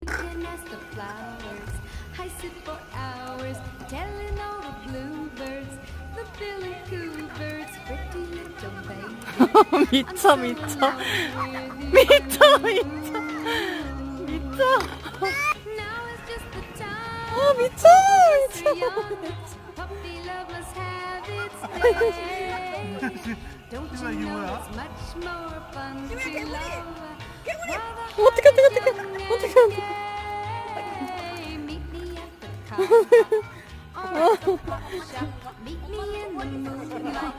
Looking at the flowers, I sit for hours telling all the bluebirds, the Billy Coo birds, pretty little baby. 미쳐 미쳐 미쳐 미쳐 미쳐 Now is just the time. 미쳐 for young puppy lovers have its day. Don't you know it's much more fun to love? 어떡해 Meet me at the car. Or at the shop. Meet me in the moonlight.